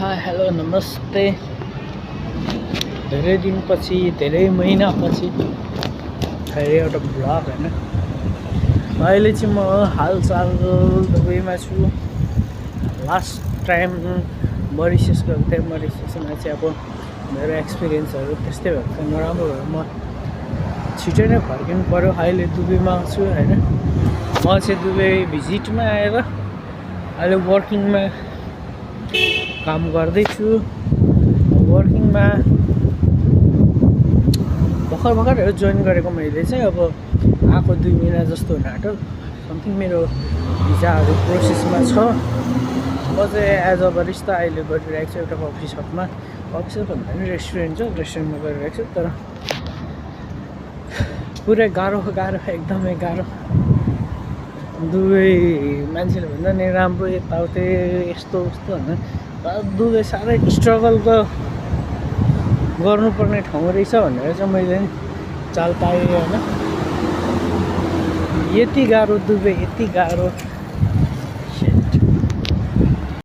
Hi hello नमस्ते। धेरै दिनपछि धेरै महिनापछि फेरि एउटा भ्लग होइन। अहिले चाहिँ म हालसाल दुबईमा छु। लास्ट टाइम मरिसियस गएको थिएँ। मरिसियसमा चाहिँ अब मेरो एक्सपिरियन्सहरू त्यस्तै भएको थियो, नराम्रो भयो। म छिटै नै फर्किनु पऱ्यो। अहिले दुबईमा छु होइन। म चाहिँ दुबई भिजिटमा आएर अहिले वर्किङमा काम गर्दैछु। वर्किङमा भर्खर जोइन गरेको मैले चाहिँ। अब आएको 2 महिना जस्तो हुन आँट्यो। समथिङ मेरो भिजाहरू प्रोसेसमा छ। म चाहिँ एज अ बरिस्ता अहिले गरिरहेको छु एउटा कफी सपमा। कफी सप भन्दा पनि रेस्टुरेन्ट छ, रेस्टुरेन्टमा गरिरहेको छु। तर पुरै गाह्रो एकदमै गाह्रो। दुबई मान्छेले भन्दा नि राम्रो यताउति यस्तो उस्तो होइन। दुबई साह्रै स्ट्रगल त गर्नुपर्ने ठाउँ रहेछ भनेर चाहिँ मैले नि चाल पाएँ होइन। यति गाह्रो दुबई, यति गाह्रो